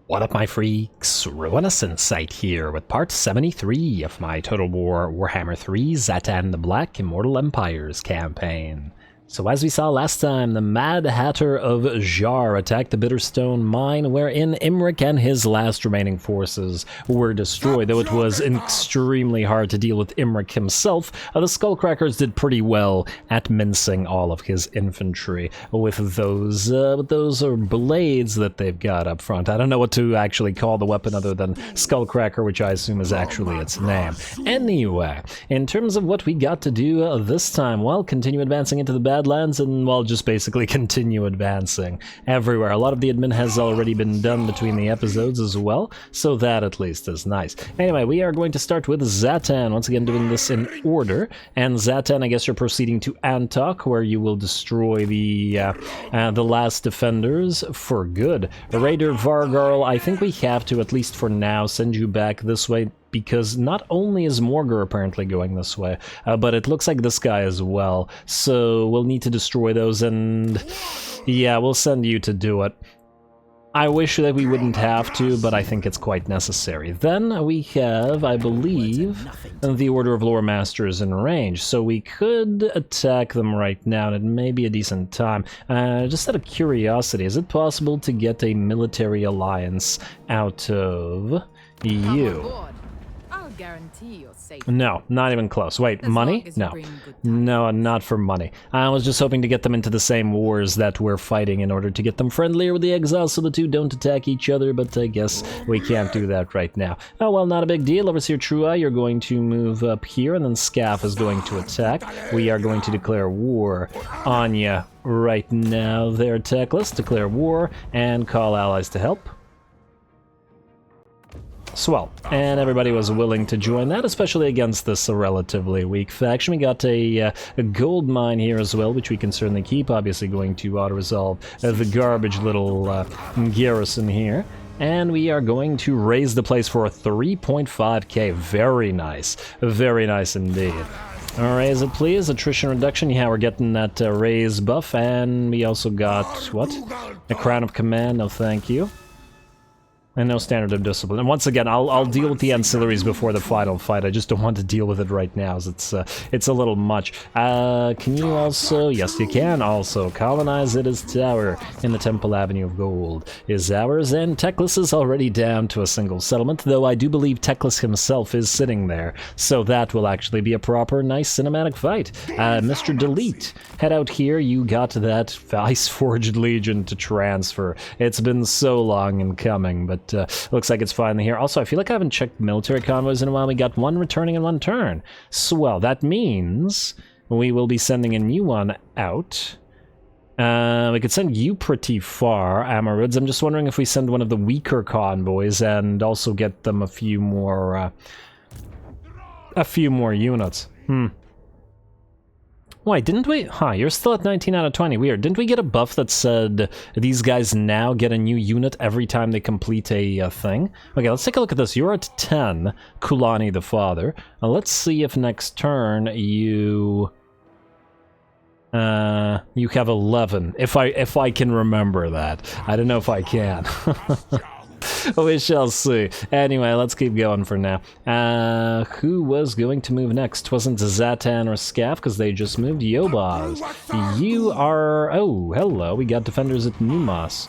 What up, my freaks? RuinousInsight here with part 73 of my Total Warhammer 3 Zhatan the Black Immortal Empires campaign. So as we saw last time, the Mad Hatter of Zharr attacked the Bitterstone mine, wherein Imric and his last remaining forces were destroyed. Though it was extremely hard to deal with Imric himself, the Skullcrackers did pretty well at mincing all of his infantry with those blades that they've got up front. I don't know what to actually call the weapon other than Skullcracker, which I assume is actually its name. Anyway, in terms of what we got to do this time, well, continue advancing into the Badlands and, well, just basically continue advancing everywhere. A lot of the admin has already been done between the episodes as well, so that at least is nice. Anyway, we are going to start with Zhatan, once again doing this in order. And Zhatan, I guess you're proceeding to Antok, where you will destroy the last defenders for good. Raider Vargarl, I think we have to, at least for now, send you back this way, because not only is Morgur apparently going this way, but it looks like this guy as well. So we'll need to destroy those, and yeah, we'll send you to do it. I wish that we wouldn't have to, but I think it's quite necessary. Then we have, I believe, the Order of Lore Masters in range, so we could attack them right now, and it may be a decent time. Just out of curiosity, is it possible to get a military alliance out of you? Guarantee your safety. No, not even close. Wait, money? No. No, not for money. I was just hoping to get them into the same wars that we're fighting in order to get them friendlier with the exiles so the two don't attack each other, but I guess we can't do that right now. Oh, well, not a big deal. Overseer Trua, you're going to move up here, and then Scaff is going to attack. We are going to declare war on you right now there, Techless. Declare war and call allies to help. Swell, and everybody was willing to join that, especially against this relatively weak faction. We got a gold mine here as well, which we can certainly keep. Obviously going to auto-resolve the garbage little garrison here. And we are going to raise the place for a 3.5k. Very nice indeed. Raise it, please. Attrition reduction. Yeah, we're getting that raise buff, and we also got, what? A Crown of Command. No, thank you. And no standard of discipline. And once again, I'll deal with the ancillaries before the final fight. I just don't want to deal with it right now, as it's a little much. Can you also... Yes, you can also colonize it as tower in the Temple Avenue of Gold is ours, and Techless is already down to a single settlement, though I do believe Techless himself is sitting there, so that will actually be a proper, nice cinematic fight. Mr. Delete, head out here. You got that Ice-Forged Legion to transfer. It's been so long in coming, but looks like it's finally here. Also, I feel like I haven't checked military convoys in a while. We got one returning in one turn. Swell. That means we will be sending a new one out. We could send you pretty far, Amarids. I'm just wondering if we send one of the weaker convoys and also get them a few more units. Wait, didn't we? Huh, you're still at 19 out of 20. Weird. Didn't we get a buff that said these guys now get a new unit every time they complete a thing? Okay, let's take a look at this. You're at 10, Kulani the Father. Let's see if next turn you have 11. If I can remember that. I don't know if I can. We shall see. Anyway, let's keep going for now. Who was going to move next? Wasn't Zhatan or Scaff, because they just moved. Yobaz. You are... Oh, hello. We got defenders at Numos.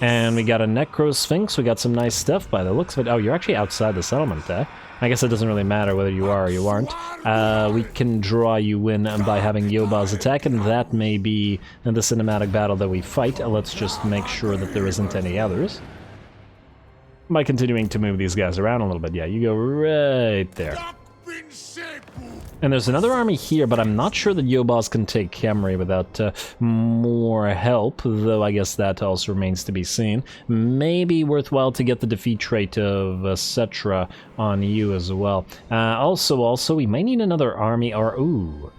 And we got a Necro Sphinx. We got some nice stuff by the looks of it. Oh, you're actually outside the settlement, eh? I guess it doesn't really matter whether you are or you aren't. We can draw you in by having Yobaz attack, and that may be the cinematic battle that we fight. Let's just make sure that there isn't any others. By continuing to move these guys around a little bit. Yeah, you go right there. And there's another army here, but I'm not sure that Yobaz can take Khemri without more help, though I guess that also remains to be seen. Maybe worthwhile to get the defeat trait of Cetra on you as well. Also, we might need another army, or, ooh.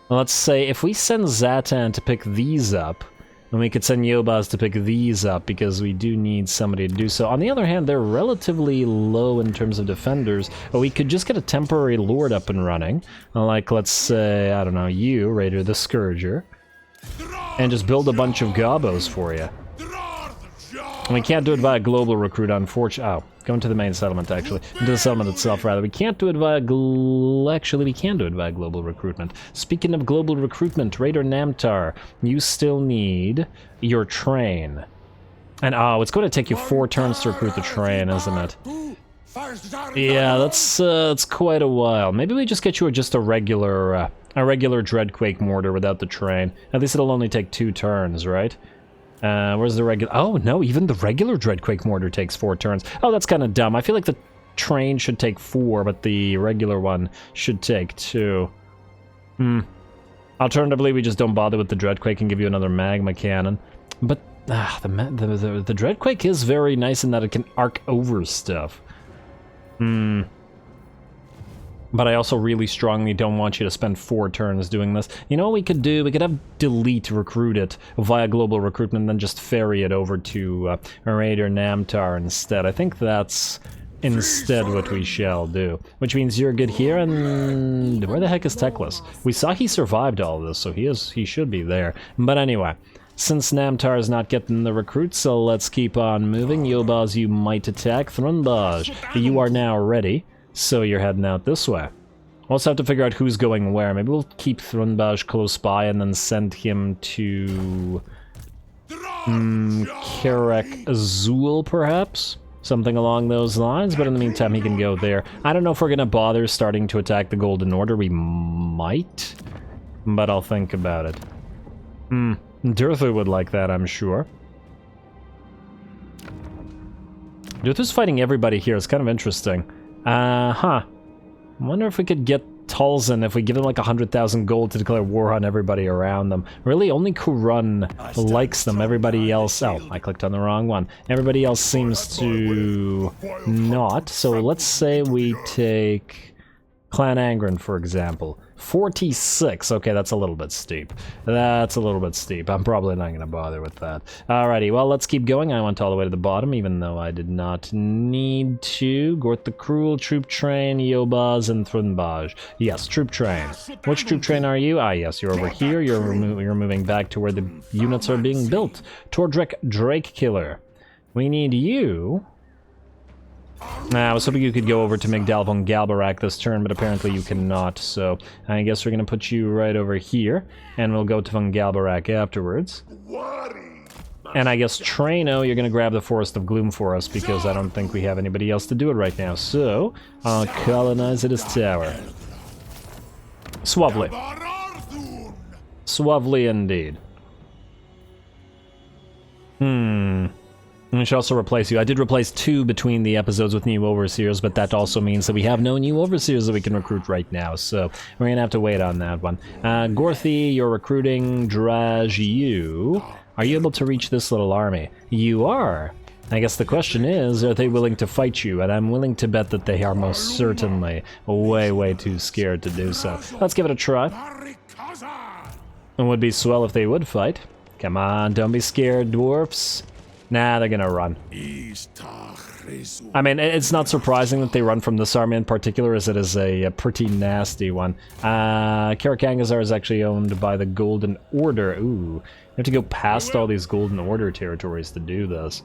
Let's say, if we send Zhatan to pick these up, and we could send Yobaz to pick these up, because we do need somebody to do so. On the other hand, they're relatively low in terms of defenders, but we could just get a temporary lord up and running. Like, let's say, I don't know, you, Raider the Scourger, and just build a bunch of gobos for you. And we can't do it via global recruit, unfortunately. Oh, go into the main settlement, actually. Into the settlement itself, rather. We can't do it via actually, we can do it via global recruitment. Speaking of global recruitment, Raider Namtar, you still need your train. And, oh, it's going to take you 4 turns to recruit the train, isn't it? Yeah, that's quite a while. Maybe we just get you just a regular Dreadquake mortar without the train. At least it'll only take 2 turns, right? Where's the regular? Oh no, even the regular Dreadquake mortar takes 4 turns. Oh, that's kind of dumb. I feel like the train should take 4, but the regular one should take 2. Alternatively, we just don't bother with the Dreadquake and give you another magma cannon. But the Dreadquake is very nice in that it can arc over stuff. But I also really strongly don't want you to spend 4 turns doing this. You know what we could do? We could have delete recruit it via global recruitment and then just ferry it over to Raider Namtar instead. I think that's instead what we shall do. Which means you're good here, and where the heck is Teclis? We saw he survived all of this, so he should be there. But anyway, since Namtar is not getting the recruits, so let's keep on moving. Yobaz, you might attack. Thrunbaj, you are now ready. So you're heading out this way. We'll also have to figure out who's going where. Maybe we'll keep Thrunbaj close by and then send him to Karak Azul, perhaps? Something along those lines, but in the meantime he can go there. I don't know if we're gonna bother starting to attack the Golden Order. We might, but I'll think about it. Durthu would like that, I'm sure. Durthu's fighting everybody here. It's kind of interesting. I wonder if we could get Tulzin if we give him like 100,000 gold to declare war on everybody around them. Really, only Kurun likes them. Everybody else... Oh, I clicked on the wrong one. Everybody else seems to not. So let's say we take Clan Angren, for example. 46. Okay, that's a little bit steep. That's a little bit steep. I'm probably not going to bother with that. Alrighty, well, let's keep going. I went all the way to the bottom, even though I did not need to. Gort the Cruel, Troop Train, Yobaz, and Thrunbaj. Yes, Troop Train. Which Troop Train are you? Ah, yes, you're over here. You're moving back to where the units are being built. Tordrek Drake Killer. We need you... I was hoping you could go over to Migdal von Galbarak this turn, but apparently you cannot, so I guess we're going to put you right over here, and we'll go to von Galbarak afterwards. And I guess Traino, you're going to grab the Forest of Gloom for us, because I don't think we have anybody else to do it right now, so I'll colonize it as tower. Suavely. Suavely indeed. We should also replace you. I did replace 2 between the episodes with new overseers, but that also means that we have no new overseers that we can recruit right now, so we're gonna have to wait on that one. Gorthy, you're recruiting. Draj, you... Are you able to reach this little army? You are! I guess the question is, are they willing to fight you? And I'm willing to bet that they are most certainly way, way too scared to do so. Let's give it a try. It would be swell if they would fight. Come on, don't be scared, dwarfs. Nah, they're gonna run. I mean, it's not surprising that they run from this army in particular, as it is a pretty nasty one. Karakangazar is actually owned by the Golden Order. Ooh, you have to go past all these Golden Order territories to do this.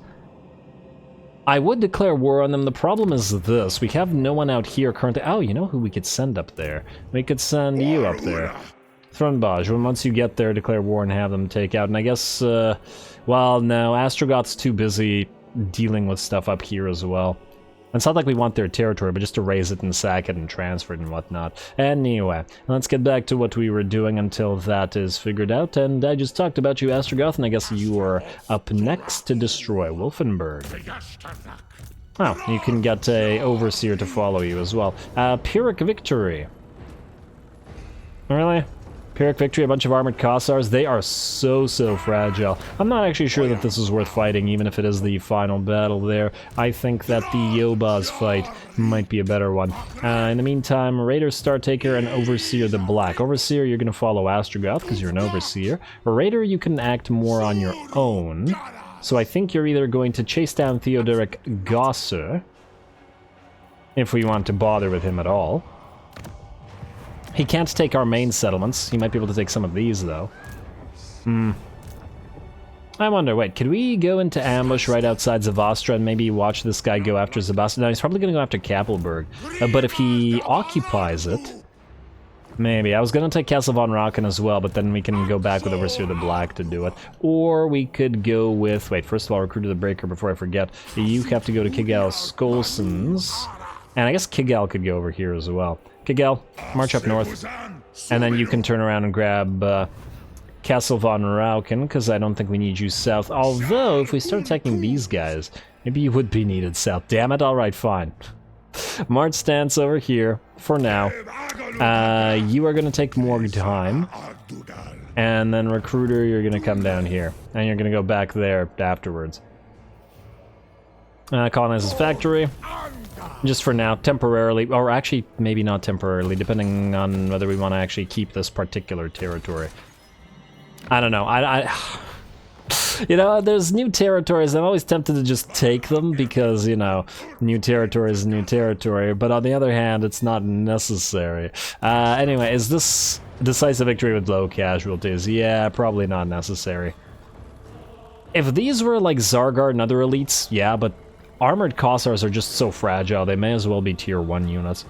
I would declare war on them. The problem is this. We have no one out here currently. Oh, you know who we could send up there? We could send you up there. Thrunbaj, once you get there, declare war and have them take out. And I guess, well, no, Astrogoth's too busy dealing with stuff up here as well. It's not like we want their territory, but just to raise it and sack it and transfer it and whatnot. Anyway, let's get back to what we were doing until that is figured out. And I just talked about you, Astrogoth, and I guess you are up next to destroy Wolfenburg. Oh, you can get a Overseer to follow you as well. Pyrrhic Victory. Really? Pyrrhic Victory, a bunch of armored Kossars, they are so fragile. I'm not actually sure that this is worth fighting, even if it is the final battle there. I think that the Yobaz fight might be a better one. In the meantime, Raider Startaker and Overseer the Black. Overseer, you're going to follow Astrogoth, because you're an Overseer. Raider, you can act more on your own. So I think you're either going to chase down Theodoric Gosser, if we want to bother with him at all. He can't take our main settlements. He might be able to take some of these, though. I wonder, wait, could we go into ambush right outside Zavastra and maybe watch this guy go after Zabastra? No, he's probably going to go after Kappelberg. But if he occupies it, maybe. I was going to take Castle von Raken as well, but then we can go back with Overseer the Black to do it. Or we could go with... Wait, first of all, Recruiter the Breaker before I forget. You have to go to Kigal Skolson's. And I guess Kigal could go over here as well. Kigal, march up north. And then you can turn around and grab Castle von Raken, because I don't think we need you south. Although, if we start attacking these guys, maybe you would be needed south. Damn it, alright, fine. March stance over here, for now. You are going to take more time. And then Recruiter, you're going to come down here. And you're going to go back there afterwards. Colonize his factory. Just for now, temporarily. Or actually, maybe not temporarily, depending on whether we want to actually keep this particular territory. I don't know. You know, there's new territories. I'm always tempted to just take them because, you know, new territory is new territory. But on the other hand, it's not necessary. Anyway, is this decisive victory with low casualties? Yeah, probably not necessary. If these were like Zharr and other elites, yeah, but armored Kossars are just so fragile. They may as well be tier 1 units.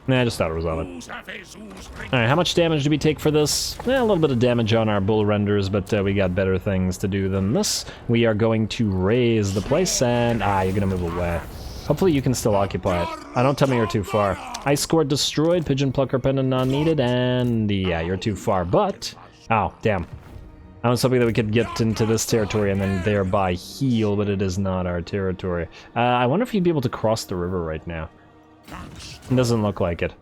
Nah, I just thought it was on it. Alright, how much damage do we take for this? A little bit of damage on our bull renders, but we got better things to do than this. We are going to raise the place, and... you're gonna move away. Hopefully you can still occupy it. Don't tell me you're too far. Ice Court destroyed, Pigeon Plucker pendant not needed, and... yeah, you're too far, but... oh, damn. I was hoping that we could get into this territory and then thereby heal, but it is not our territory. I wonder if you'd be able to cross the river right now. It doesn't look like it.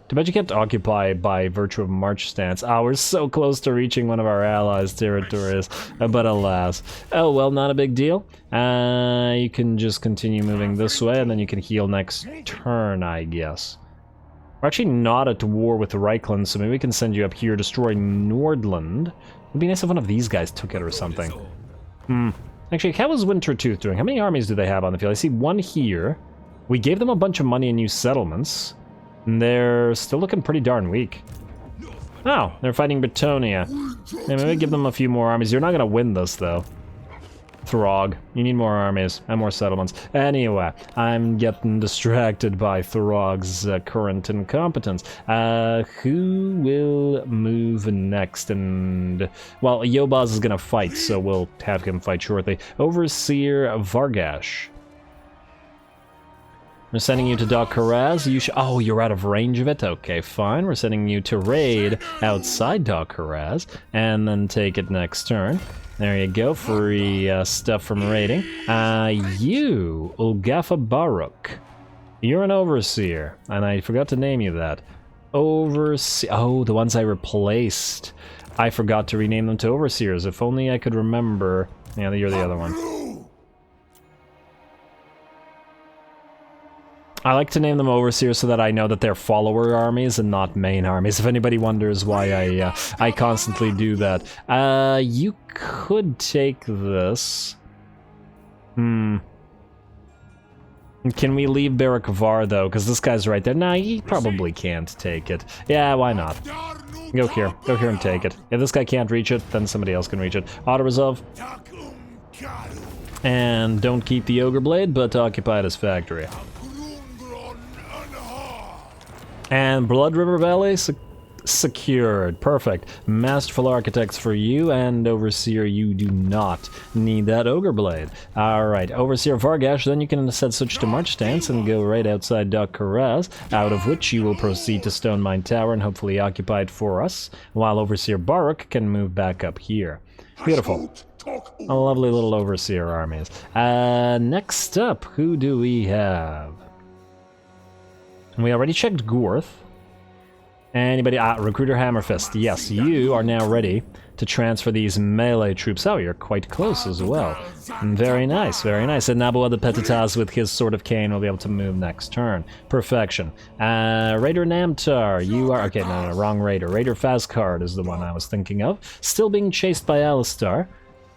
Too bad you can't occupy by virtue of march stance. We're so close to reaching one of our allies' territories, but alas. Oh, well, not a big deal. You can just continue moving this way, and then you can heal next turn, I guess. We're actually not at war with Reichland, so maybe we can send you up here, destroy Nordland. It'd be nice if one of these guys took it or something. Actually, how is Wintertooth doing? How many armies do they have on the field? I see one here. We gave them a bunch of money in new settlements. And they're still looking pretty darn weak. Oh, they're fighting Bretonia. Yeah, maybe give them a few more armies. You're not gonna win this, though. Throg. You need more armies and more settlements. Anyway, I'm getting distracted by Throg's current incompetence. Who will move next? And, well, Yobaz is gonna fight, so we'll have him fight shortly. Overseer Vargash. We're sending you to Doc Karaz. Oh, you're out of range of it? Okay, fine. We're sending you to raid outside Doc Karaz, and then take it next turn. There you go, free stuff from raiding. You, Ulgafa Baruch. You're an overseer, and I forgot to name you that. Overseer. Oh, the ones I replaced. I forgot to rename them to overseers. If only I could remember. Yeah, you're the other one. I like to name them overseers so that I know that they're follower armies and not main armies. If anybody wonders why I constantly do that. You could take this. Can we leave Barak-Var though? Because this guy's right there. Nah, he probably can't take it. Yeah, why not? Go here. Go here and take it. If this guy can't reach it, then somebody else can reach it. Auto-resolve. And don't keep the Ogre Blade, but occupy his factory. And Blood River Valley secured. Perfect. Masterful Architects for you, and Overseer, you do not need that Ogre Blade. Alright, Overseer Vargash, then you can instead switch to March Stance and go right outside Doc Karaz, out of which you will proceed to Stone Mine Tower and hopefully occupy it for us, while Overseer Baruch can move back up here. Beautiful. A lovely little Overseer armies. Next up, who do we have? We already checked Gorth. Anybody? Recruiter Hammerfist. Yes, you are now ready to transfer these melee troops. Oh, you're quite close as well. Very nice, very nice. And Naboa the Petitas with his Sword of Cain will be able to move next turn. Perfection. Raider Namtar, you are... Okay, no, wrong Raider. Raider Fazkard is the one I was thinking of. Still being chased by Alistar.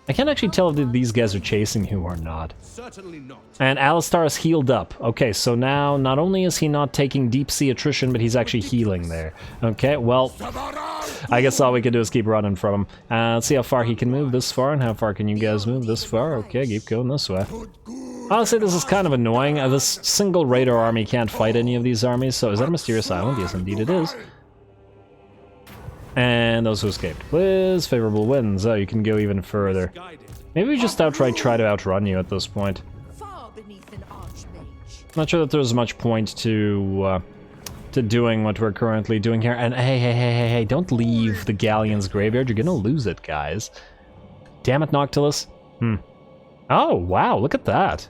I can't actually tell if these guys are chasing who or not. Certainly not. And Alistar is healed up. Okay, so now not only is he not taking deep sea attrition, but he's actually healing there. Okay, well, I guess all we can do is keep running from him. Let's see how far he can move this far, and how far can you guys move this far. Okay, keep going this way. Honestly, this is kind of annoying. This single raider army can't fight any of these armies, so is that a mysterious island? Yes, indeed it is. And those who escaped. Please, favorable winds. Oh, you can go even further. Maybe we just outright try to outrun you at this point. Far beneath an archmage. Not sure that there's much point to doing what we're currently doing here. And hey, don't leave the Galleon's graveyard. You're gonna lose it, guys. Damn it, Noctilus. Oh, wow, look at that.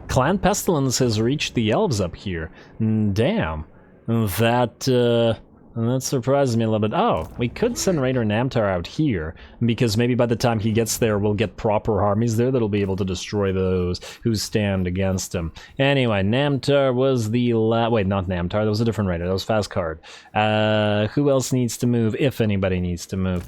Clan Pestilence has reached the elves up here. Damn. That surprises me a little bit. Oh, we could send Raider Namtar out here, because maybe by the time he gets there, we'll get proper armies there that'll be able to destroy those who stand against him. Anyway, Namtar was the wait, not Namtar, that was a different Raider, that was Fazcard. Who else needs to move, if anybody needs to move?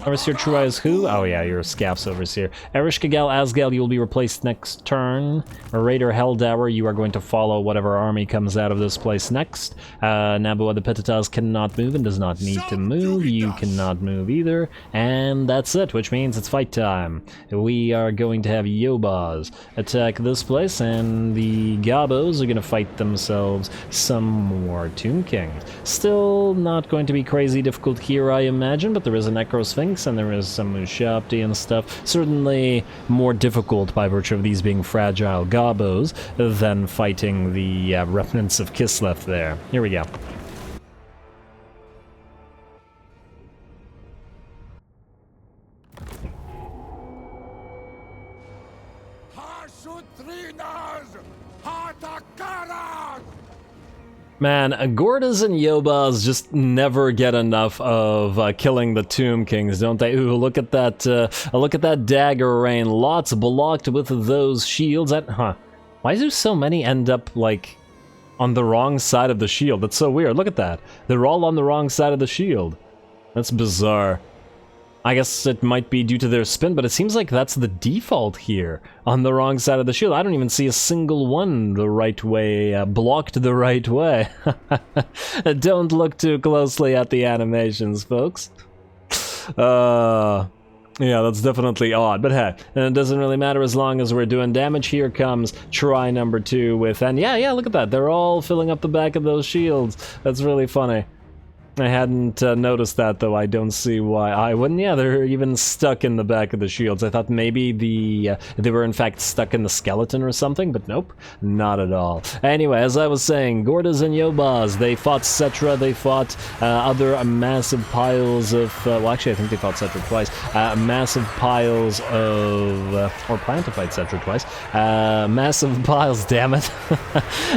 Overseer Trua is who? Oh yeah, you're Scap's Overseer. Erish Kagal Asgal, you will be replaced next turn. Raider Helldower, you are going to follow whatever army comes out of this place next. Nabua the Pitatas cannot move and does not need to move. You cannot move either. And that's it, which means it's fight time. We are going to have Yobas attack this place, and the Gabos are going to fight themselves some more Tomb Kings. Still not going to be crazy difficult here, I imagine, but there is a Necrosphinx, and there is some Mushapti and stuff. Certainly more difficult by virtue of these being fragile Gabos than fighting the remnants of Kislev there. Here we go. Man, Gordas and Yobas just never get enough of killing the Tomb Kings, don't they? Ooh, look at that dagger rain. Lots blocked with those shields. Why do so many end up, like, on the wrong side of the shield? That's so weird. Look at that. They're all on the wrong side of the shield. That's bizarre. I guess it might be due to their spin, but it seems like that's the default here, on the wrong side of the shield. I don't even see a single one the right way, blocked the right way. Don't look too closely at the animations, folks. Yeah, that's definitely odd, but hey, it doesn't really matter as long as we're doing damage. Here comes try number 2 with, and yeah, look at that. They're all filling up the back of those shields. That's really funny. I hadn't noticed that, though. I don't see why I wouldn't. Yeah, they're even stuck in the back of the shields. I thought maybe they were in fact stuck in the skeleton or something, but nope, not at all. Anyway, as I was saying, Gordas and Yobas, they fought Cetra, they fought other massive piles of, well, actually, I think they fought Cetra twice. Massive piles of, or plan to fight Cetra twice. Massive piles, damn it,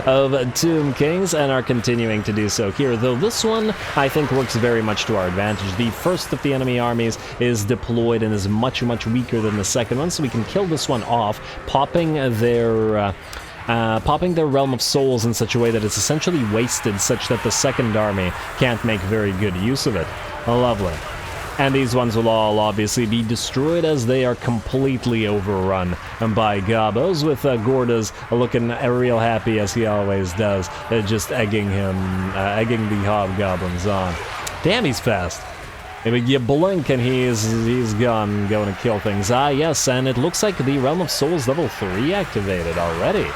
of Tomb Kings, and are continuing to do so here, though this one, I think, works very much to our advantage. The first of the enemy armies is deployed and is much weaker than the second one, so we can kill this one off, popping their Realm of Souls in such a way that it's essentially wasted, such that the second army can't make very good use of it. Lovely. And these ones will all obviously be destroyed as they are completely overrun by Gabos, with Gordas looking real happy as he always does, just egging the hobgoblins on. Damn, he's fast. Maybe you blink and he's gone, going to kill things. Ah, yes, and it looks like the Realm of Souls level 3 activated already.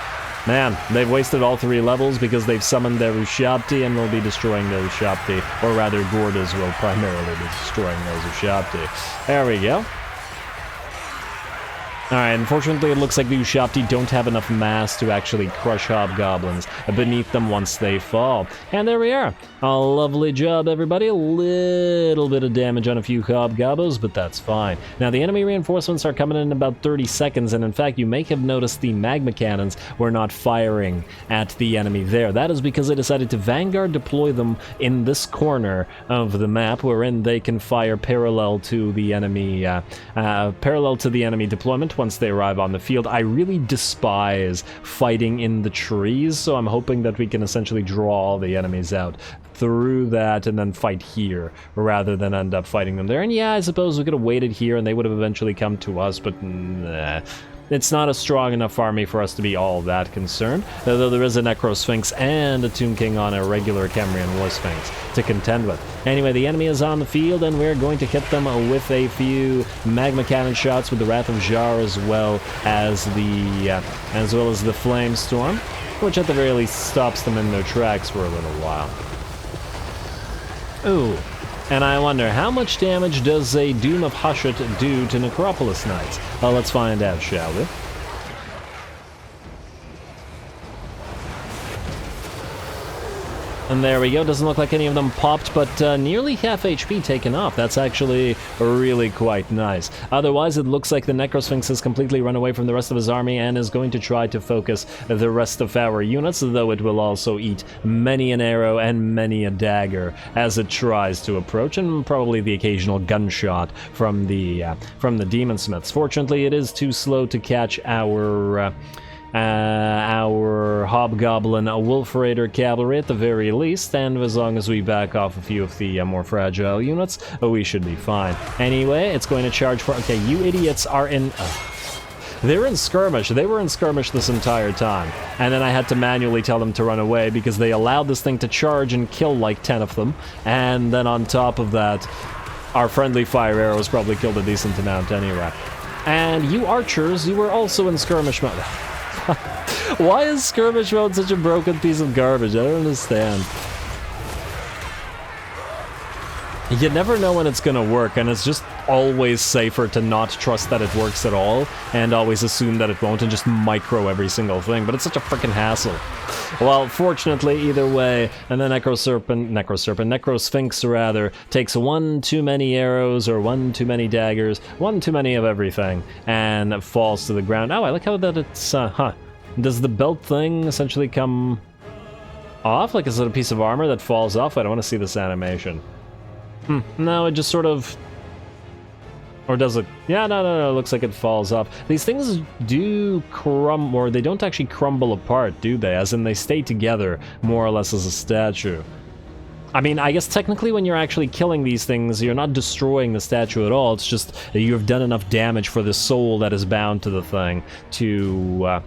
Man, they've wasted all 3 levels because they've summoned their Ushapti and will be destroying their Ushapti, or rather Gordas will primarily be destroying those Ushapti. There we go. Alright, unfortunately it looks like the Ushapti don't have enough mass to actually crush hobgoblins beneath them once they fall. And there we are. A lovely job, everybody. A little bit of damage on a few hobgoblins, but that's fine. Now, the enemy reinforcements are coming in about 30 seconds, and in fact, you may have noticed the magma cannons were not firing at the enemy there. That is because they decided to Vanguard deploy them in this corner of the map, wherein they can fire parallel to the enemy deployment, out once they arrive on the field. I really despise fighting in the trees, so I'm hoping that we can essentially draw all the enemies out through that and then fight here rather than end up fighting them there. And yeah, I suppose we could have waited here and they would have eventually come to us, but nah. It's not a strong enough army for us to be all that concerned, though there is a Necro Sphinx and a Tomb King on a regular Cambrian War Sphinx to contend with. Anyway, the enemy is on the field, and we're going to hit them with a few magma cannon shots with the Wrath of Zharr, as well as the Flame Storm, which at the very least stops them in their tracks for a little while. Ooh. And I wonder, how much damage does a Doom of Hushut do to Necropolis Knights? Well, let's find out, shall we? And there we go, doesn't look like any of them popped, but nearly half HP taken off. That's actually really quite nice. Otherwise, it looks like the Necrosphinx has completely run away from the rest of his army and is going to try to focus the rest of our units, though it will also eat many an arrow and many a dagger as it tries to approach, and probably the occasional gunshot from the Demon Smiths. Fortunately, it is too slow to catch our Hobgoblin Wolf Raider cavalry at the very least, and as long as we back off a few of the more fragile units, we should be fine. Anyway, it's going to charge for... Okay, you idiots are in... They're in skirmish. They were in skirmish this entire time. And then I had to manually tell them to run away because they allowed this thing to charge and kill like 10 of them. And then on top of that, our friendly fire arrows probably killed a decent amount anyway. And you archers, you were also in skirmish mode. Why is skirmish mode such a broken piece of garbage? I don't understand. You never know when it's gonna work, and it's just always safer to not trust that it works at all, and always assume that it won't, and just micro every single thing, but it's such a freaking hassle. Well, fortunately, either way, and the Necro Sphinx rather, takes one too many arrows, or one too many daggers, one too many of everything, and falls to the ground. Oh, I like how that it's, Does the belt thing essentially come off? Like, is it a piece of armor that falls off? I don't want to see this animation. No, it just sort of... Or does it? Yeah, no, it looks like it falls off. These things do crumble, or they don't actually crumble apart, do they? As in, they stay together, more or less as a statue. I mean, I guess technically when you're actually killing these things, you're not destroying the statue at all. It's just that you've done enough damage for the soul that is bound to the thing to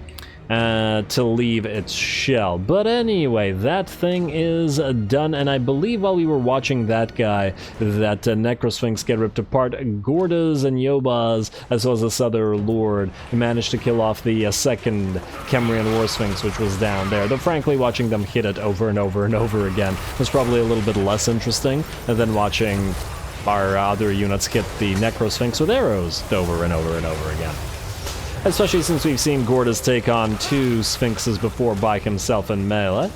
leave its shell. But anyway, that thing is done, and I believe while we were watching that guy, that Necrosphinx get ripped apart, Gordas and Yobaz, as well as this other lord, managed to kill off the second Kemrian War Sphinx, which was down there. Though frankly, watching them hit it over and over and over again was probably a little bit less interesting than watching our other units hit the Necrosphinx with arrows over and over and over again. Especially since we've seen Gordas take on 2 Sphinxes before by himself in melee.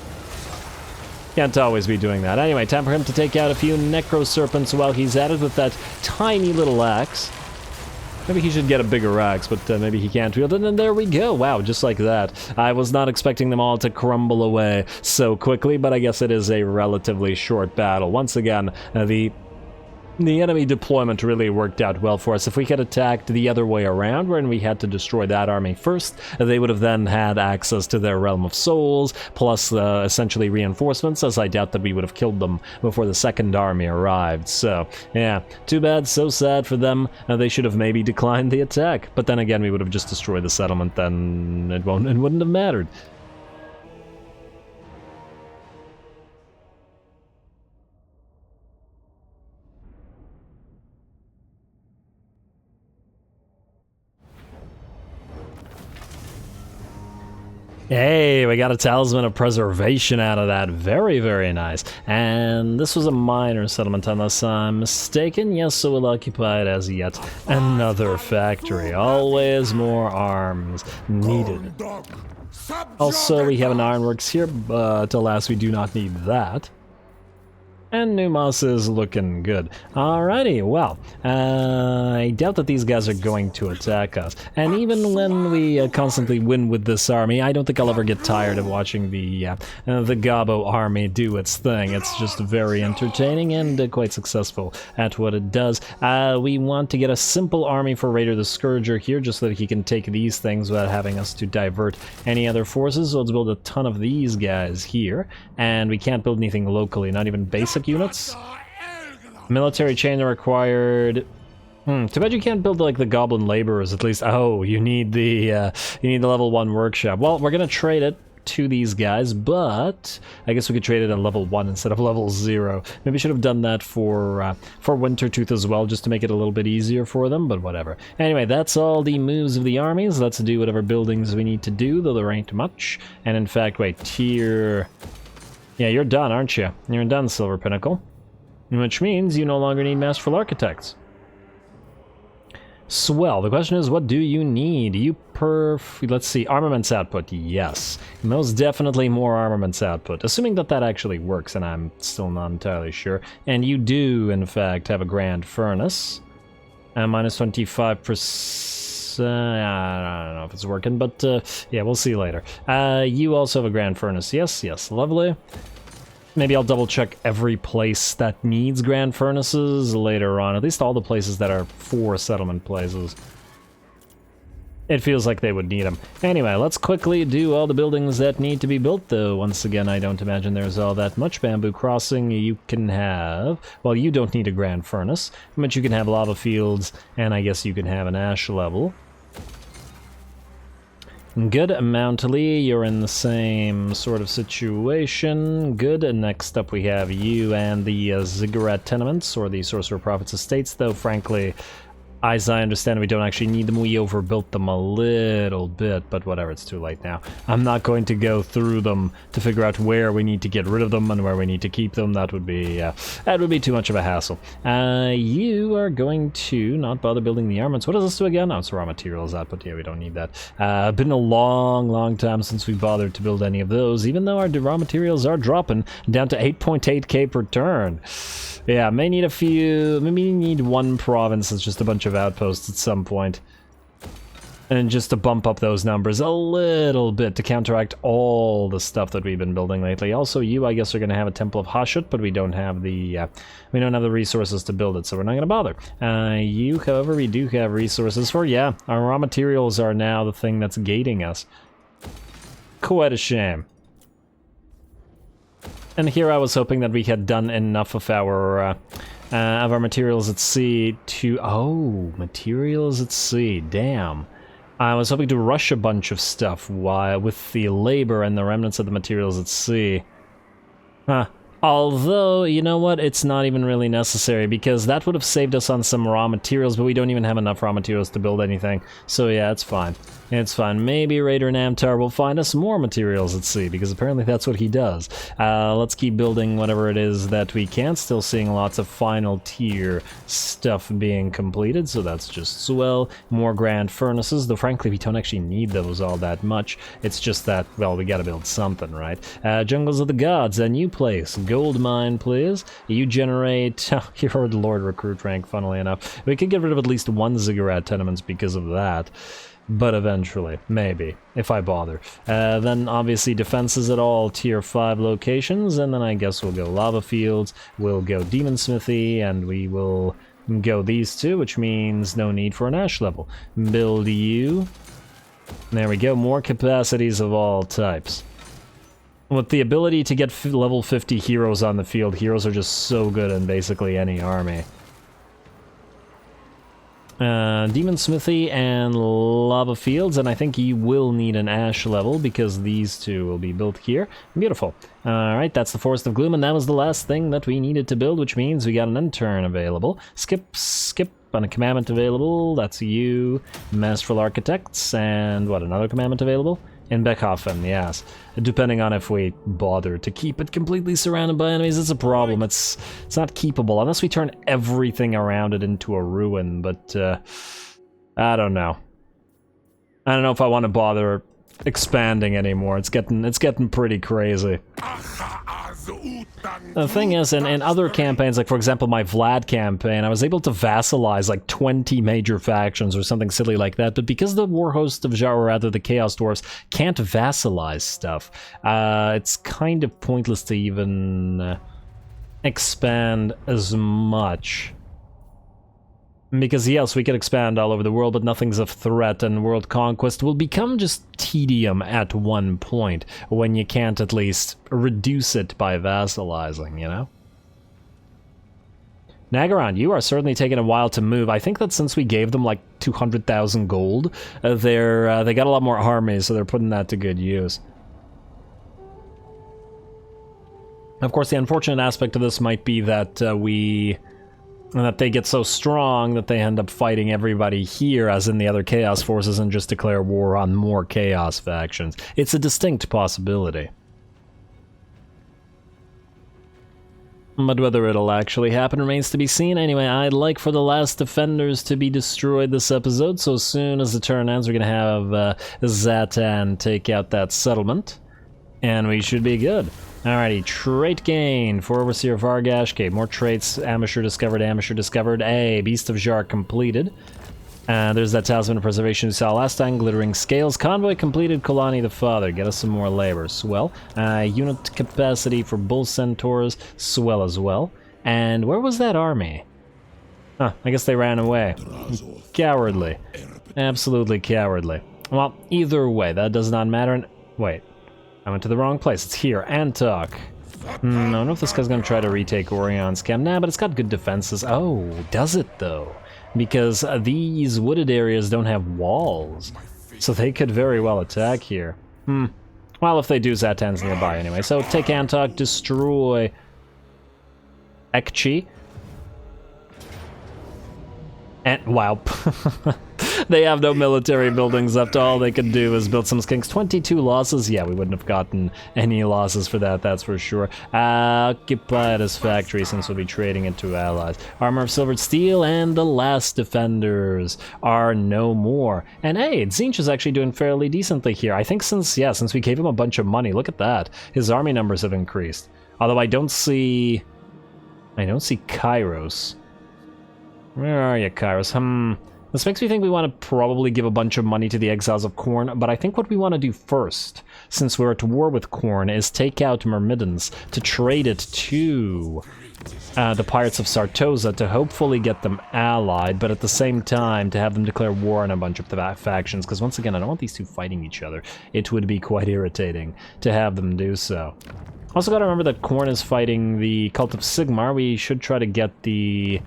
Can't always be doing that. Anyway, time for him to take out a few Necro Serpents while he's at it with that tiny little axe. Maybe he should get a bigger axe, but maybe he can't wield it, and there we go. Wow, just like that. I was not expecting them all to crumble away so quickly, but I guess it is a relatively short battle. Once again, the enemy deployment really worked out well for us. If we had attacked the other way around, when we had to destroy that army first, they would have then had access to their Realm of Souls, plus essentially reinforcements, as I doubt that we would have killed them before the second army arrived. So, yeah, too bad, so sad for them. They should have maybe declined the attack. But then again, we would have just destroyed the settlement, then it wouldn't have mattered. Hey, we got a Talisman of Preservation out of that. Very, very nice. And this was a minor settlement, unless I'm mistaken. Yes, so we'll occupy it as yet another factory. Always more arms needed. Also, we have an ironworks here, but alas, we do not need that. And Numas is looking good. Alrighty, well, I doubt that these guys are going to attack us. And even when we constantly win with this army, I don't think I'll ever get tired of watching the Gabo army do its thing. It's just very entertaining and quite successful at what it does. We want to get a simple army for Raider the Scourger here, just so that he can take these things without having us to divert any other forces. So let's build a ton of these guys here. And we can't build anything locally, not even basic units. Military chain required. Too bad you can't build like the goblin laborers at least. Oh, you need the level 1 workshop. Well, we're gonna trade it to these guys, but I guess we could trade it at level 1 instead of level 0. Maybe I should have done that for Wintertooth as well, just to make it a little bit easier for them, but whatever. Anyway, that's all the moves of the armies. Let's do whatever buildings we need to do, though there ain't much. And in fact, wait, tier... Yeah, you're done, aren't you? You're done, Silver Pinnacle. Which means you no longer need Masterful Architects. Swell. The question is, what do you need? Let's see, armaments output. Yes. Most definitely more armaments output. Assuming that that actually works, and I'm still not entirely sure. And you do, in fact, have a Grand Furnace. Minus 25%. I don't know if it's working, but yeah, we'll see later. You also have a Grand Furnace. Yes, yes, lovely. Maybe I'll double check every place that needs Grand Furnaces later on. At least all the places that are 4 settlement places. It feels like they would need them. Anyway, let's quickly do all the buildings that need to be built, though. Once again, I don't imagine there's all that much. Bamboo Crossing, you can have... Well, you don't need a Grand Furnace, but you can have lava fields, and I guess you can have an ash level. Good. Mountly, you're in the same sort of situation. Good. And next up we have you and the Ziggurat Tenements, or the Sorcerer Prophet's Estates, though frankly, as I understand, we don't actually need them. We overbuilt them a little bit, but whatever, it's too late now. I'm not going to go through them to figure out where we need to get rid of them and where we need to keep them. That would be too much of a hassle. You are going to not bother building the armaments. What does this do again? Oh, it's raw materials output. Yeah, we don't need that. Been a long time since we bothered to build any of those, even though our raw materials are dropping down to 8.8k per turn. Yeah, may need a few, maybe need one province that's just a bunch of outposts at some point. And just to bump up those numbers a little bit to counteract all the stuff that we've been building lately. Also, you, I guess, are going to have a Temple of Hashut, but we don't have the resources to build it, so we're not going to bother. You, however, we do have resources for. Yeah, our raw materials are now the thing that's gating us. Quite a shame. And here I was hoping that we had done enough of our materials at sea to... Oh, materials at sea, damn. I was hoping to rush a bunch of stuff with the labor and the remnants of the materials at sea. Huh. Although, you know what, it's not even really necessary, because that would have saved us on some raw materials, but we don't even have enough raw materials to build anything. So yeah, it's fine. It's fine. Maybe Raider Namtar will find us more materials at sea, because apparently that's what he does. Let's keep building whatever it is that we can. Still seeing lots of final tier stuff being completed, so that's just swell. More Grand Furnaces, though frankly we don't actually need those all that much. It's just that, well, we gotta build something, right? Jungles of the Gods, a new place. Gold mine, please. You generate... Oh, you're the Lord Recruit rank, funnily enough. We could get rid of at least one Ziggurat Tenements because of that. But eventually, maybe, if I bother. Then obviously defenses at all tier 5 locations, and then I guess we'll go lava fields, we'll go demon smithy, and we will go these two, which means no need for an ash level. Build you. There we go, more capacities of all types. With the ability to get level 50 heroes on the field, heroes are just so good in basically any army. Demon Smithy and Lava Fields, and I think you will need an Ash level because these two will be built here. Beautiful. Alright, that's the Forest of Gloom, and that was the last thing that we needed to build, which means we got an Intern available. Skip, and a commandment available. That's you. Masterful Architects, and what, another commandment available? In Beckhofen, yes. Depending on if we bother to keep it completely surrounded by enemies, it's a problem. It's not keepable unless we turn everything around it into a ruin, but I don't know. I don't know if I want to bother expanding anymore. It's getting pretty crazy. The thing is, in other campaigns, like for example my Vlad campaign, I was able to vassalize like 20 major factions or something silly like that, but because the Warhost of Zharr, or rather the Chaos Dwarfs, can't vassalize stuff, it's kind of pointless to even expand as much. Because yes, we could expand all over the world, but nothing's a threat, and world conquest will become just tedium at one point, when you can't at least reduce it by vassalizing, you know? Nagaron, you are certainly taking a while to move. I think that since we gave them like 200,000 gold, they got a lot more armies, so they're putting that to good use. Of course, the unfortunate aspect of this might be that that they get so strong that they end up fighting everybody here, as in the other Chaos forces, and just declare war on more Chaos factions. It's a distinct possibility. But whether it'll actually happen remains to be seen. Anyway, I'd like for the last defenders to be destroyed this episode, so as soon as the turn ends, we're gonna have Zhatan take out that settlement, and we should be good. Alrighty, trait gain for Overseer Vargash. Okay, more traits. Amateur discovered, Amateur discovered. Hey, Beast of Zharr completed. There's that Talisman of Preservation we saw last time. Glittering Scales. Convoy completed. Kolani the Father. Get us some more labor. Swell. Unit capacity for Bull Centaurs. Swell as well. And where was that army? Huh, I guess they ran away. Cowardly. Absolutely cowardly. Well, either way, that does not matter. And wait. I went to the wrong place. It's here. Antok. I don't know if this guy's gonna try to retake Orion's camp. Nah, but it's got good defenses. Oh, does it though? Because these wooded areas don't have walls. So they could very well attack here. Well, if they do, Zhatan's nearby anyway. So take Antok, destroy Ekchi. And wow. They have no military buildings left. All they could do is build some skinks. 22 losses? Yeah, we wouldn't have gotten any losses for that, that's for sure. Occupy this factory, since we'll be trading it to allies. Armor of silvered steel, and the last defenders are no more. And hey, Tzeentch is actually doing fairly decently here. I think since we gave him a bunch of money, look at that. His army numbers have increased. Although I don't see Kairos. Where are you, Kairos? This makes me think we want to probably give a bunch of money to the Exiles of Khorne, but I think what we want to do first, since we're at war with Khorne, is take out Myrmidons to trade it to the Pirates of Sartosa to hopefully get them allied, but at the same time to have them declare war on a bunch of the factions, because once again, I don't want these two fighting each other. It would be quite irritating to have them do so. Also gotta remember that Khorne is fighting the Cult of Sigmar. We should try to get the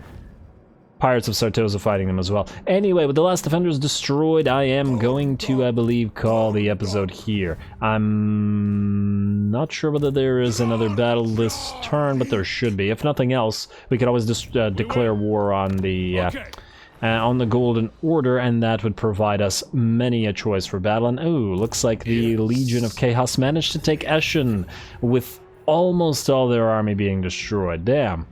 Pirates of Sartosa fighting them as well. Anyway, with the last defenders destroyed, I am going to, I believe, call the episode here. I'm not sure whether there is another battle this turn, but there should be. If nothing else, we could always just declare war on the Golden Order, and that would provide us many a choice for battle. And ooh, looks like the Legion of Chaos managed to take Eschen with almost all their army being destroyed. Damn.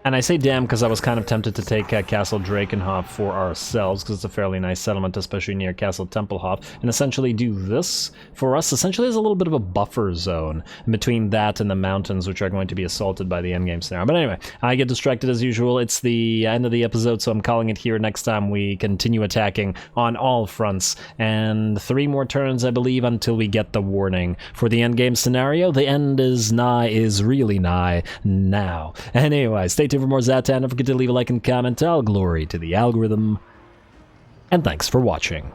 And I say damn because I was kind of tempted to take Castle Drakenhof for ourselves, because it's a fairly nice settlement, especially near Castle Templehof, and essentially do this for us, essentially as a little bit of a buffer zone between that and the mountains, which are going to be assaulted by the endgame scenario. But anyway, I get distracted as usual. It's the end of the episode, so I'm calling it here. Next time we continue attacking on all fronts, and 3 more turns, I believe, until we get the warning for the endgame scenario. The end is really nigh now. Anyway, stay tuned for more Zhatan. Don't forget to leave a like and comment. All glory to the algorithm. And thanks for watching.